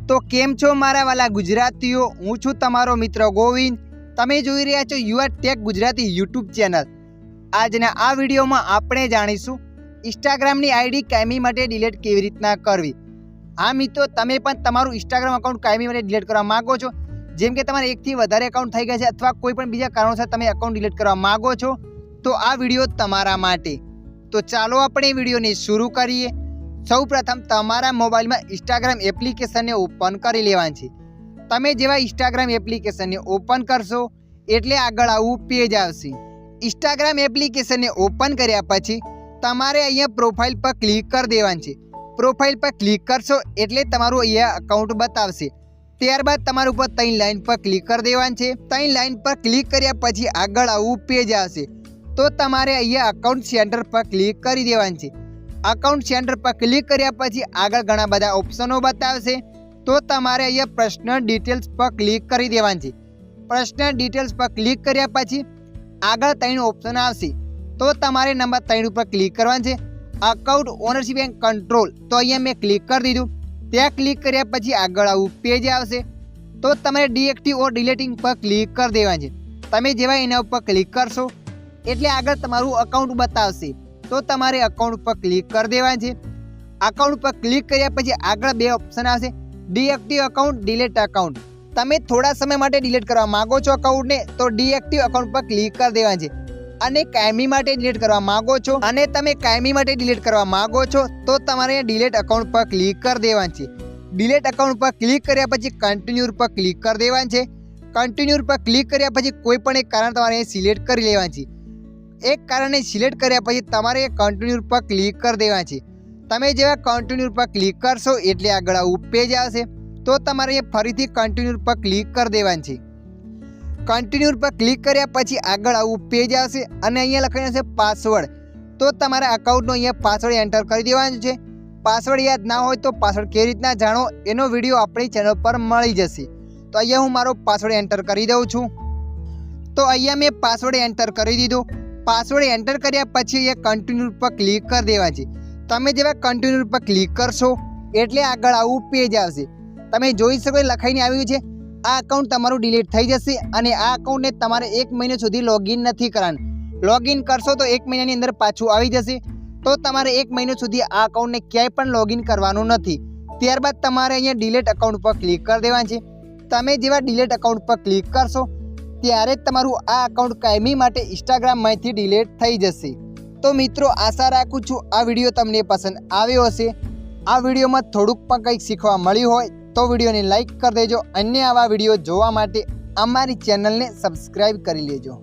તો કેમ છો મારા વાલા ગુજરાતીઓ, હું છું તમારો મિત્ર ગોવિંદ। તમે જોઈ રહ્યા છો UR tech Gujarati YouTube channel. આજના આ વિડીયોમાં આપણે જાણીશું ઇન્સ્ટાગ્રામની આઈડી કાયમી માટે ડિલીટ કેવી રીતના કરવી। હા મિત્રો, તમે પણ તમારું ઇન્સ્ટાગ્રામ અકાઉન્ટ કાયમી માટે ડિલીટ કરવા માંગો છો, જેમ કે તમારે એકથી વધારે એકાઉન્ટ થઈ ગયા છે અથવા કોઈ પણ બીજા કારણોસર તમે એકાઉન્ટ ડિલીટ કરવા માંગો છો, તો આ વિડીયો તમારા માટે। તો ચાલો આપણે વિડીયોને શરૂ કરીએ। સૌપ્રથમ તમારા મોબાઈલમાં ઇન્સ્ટાગ્રામ એપ્લિકેશનને ઓપન કરી લેવાની છે। તમે જેવા ઇન્સ્ટાગ્રામ એપ્લિકેશનને ઓપન કરશો એટલે આગળ આવું પેજ આવશે। ઇન્સ્ટાગ્રામ એપ્લિકેશનને ઓપન કર્યા પછી તમારે અહીંયા પ્રોફાઇલ પર ક્લિક કરી દેવાનું છે। પ્રોફાઇલ પર ક્લિક કરશો એટલે તમારું અહીંયા અકાઉન્ટ બતાવશે। ત્યારબાદ તમારા ઉપર 3 લાઇન પર ક્લિક કરી દેવાનું છે। 3 લાઇન પર ક્લિક કર્યા પછી આગળ આવું પેજ આવશે। તો તમારે અહીંયા અકાઉન્ટ સેન્ટર પર ક્લિક કરી દેવાનું છે। અકાઉન્ટ સેન્ટર પર ક્લિક કર્યા પછી આગળ ઘણા બધા ઓપ્શનો બતાવશે। તો તમારે અહીંયા પર્સનલ ડિટેલ્સ પર ક્લિક કરી દેવાનું છે। પર્સનલ ડિટેલ્સ પર ક્લિક કર્યા પછી આગળ 3 ઓપ્શન આવશે। તો તમારે નંબર 3 ઉપર ક્લિક કરવાનું છે, અકાઉન્ટ ઓનરશિપ એન્ડ કંટ્રોલ। તો અહીંયા મેં ક્લિક કરી દીધું। ત્યાં ક્લિક કર્યા પછી આગળ આવું પેજ આવશે। તો તમારે ડીએક્ટિવ ઓર ડિલીટિંગ પર ક્લિક કરી દેવાનું છે। તમે જેવા એના ઉપર ક્લિક કરશો એટલે આગળ તમારું અકાઉન્ટ બતાવશે। તો તમારે અકાઉન્ટ પર ક્લિક કરી દેવાનું છે। અકાઉન્ટ પર ક્લિક કર્યા પછી આગળ 2 ઓપ્શન આવશે, ડીએક્ટિવ અકાઉન્ટ, ડિલીટ અકાઉન્ટ। તમે થોડા સમય માટે ડિલીટ કરવા માંગો છો અકાઉન્ટને તો ડીએક્ટિવ અકાઉન્ટ પર ક્લિક કરી દેવાનું છે। અને કાયમી માટે ડિલીટ કરવા માંગો છો અને તમે કાયમી માટે ડિલીટ કરવા માંગો છો તો તમારે ડિલીટ અકાઉન્ટ પર ક્લિક કરી દેવાનું છે। ડિલીટ અકાઉન્ટ પર ક્લિક કર્યા પછી કન્ટિન્યુ પર ક્લિક કરી દેવાનું છે। કન્ટિન્યુ પર ક્લિક કર્યા પછી કોઈ પણ એક કારણ તમારે સિલેક્ટ કરી લેવાનું છે। એક કારણને સિલેક્ટ કર્યા પછી તમારે કન્ટિન્યુ પર ક્લિક કરી દેવાનું છે। તમે જેવા કન્ટિન્યુ પર ક્લિક કરશો એટલે આગળ આવું પેજ આવશે। તો તમારે ફરીથી કન્ટિન્યુ પર ક્લિક કરી દેવાનું છે। કન્ટિન્યુ પર ક્લિક કર્યા પછી આગળ આવું પેજ આવશે અને અહીંયા લખાયું છે પાસવર્ડ। તો તમારા અકાઉન્ટનો અહીંયા પાસવર્ડ એન્ટર કરી દેવાનો છે। પાસવર્ડ યાદ ના હોય તો પાસવર્ડ કેવી રીતના જાણો એનો વિડીયો આપણી ચેનલ પર મળી જશે। તો અહીંયા હું મારો પાસવર્ડ એન્ટર કરી દઉં છું। તો અહીંયા મેં પાસવર્ડ એન્ટર કરી દીધો। પાસવર્ડ એન્ટર કર્યા પછી અહીંયા કન્ટિન્યુ પર ક્લિક કરી દેવા છે। તમે જેવા કન્ટિન્યુ પર ક્લિક કરશો એટલે આગળ આવું પેજ આવશે। તમે જોઈ શકો લખાઈને આવ્યું છે આ અકાઉન્ટ તમારું ડિલીટ થઈ જશે અને આ અકાઉન્ટને તમારે 1 મહિના સુધી લોગિન નથી કરવાનું। લોગિન કરશો તો 1 મહિનાની અંદર પાછું આવી જશે। તો તમારે 1 મહિના સુધી આ અકાઉન્ટને ક્યાંય પણ લોગિન કરવાનું નથી। ત્યારબાદ તમારે અહીંયા ડિલીટ અકાઉન્ટ પર ક્લિક કરી દેવાનું છે। તમે જેવા ડિલીટ અકાઉન્ટ પર ક્લિક કરશો ત્યારે જ તમારું આ અકાઉન્ટ કાયમી માટે ઇન્સ્ટાગ્રામમાંથી ડિલીટ થઈ જશે। તો મિત્રો, આશા રાખું છું આ વિડીયો તમને પસંદ આવ્યો હશે। આ વિડીયોમાં થોડુંક પણ કંઈક શીખવા મળ્યું હોય તો વિડીયોને લાઈક કરી દેજો। અન્ય આવા વિડીયો જોવા માટે અમારી ચેનલને સબસ્ક્રાઈબ કરી લેજો।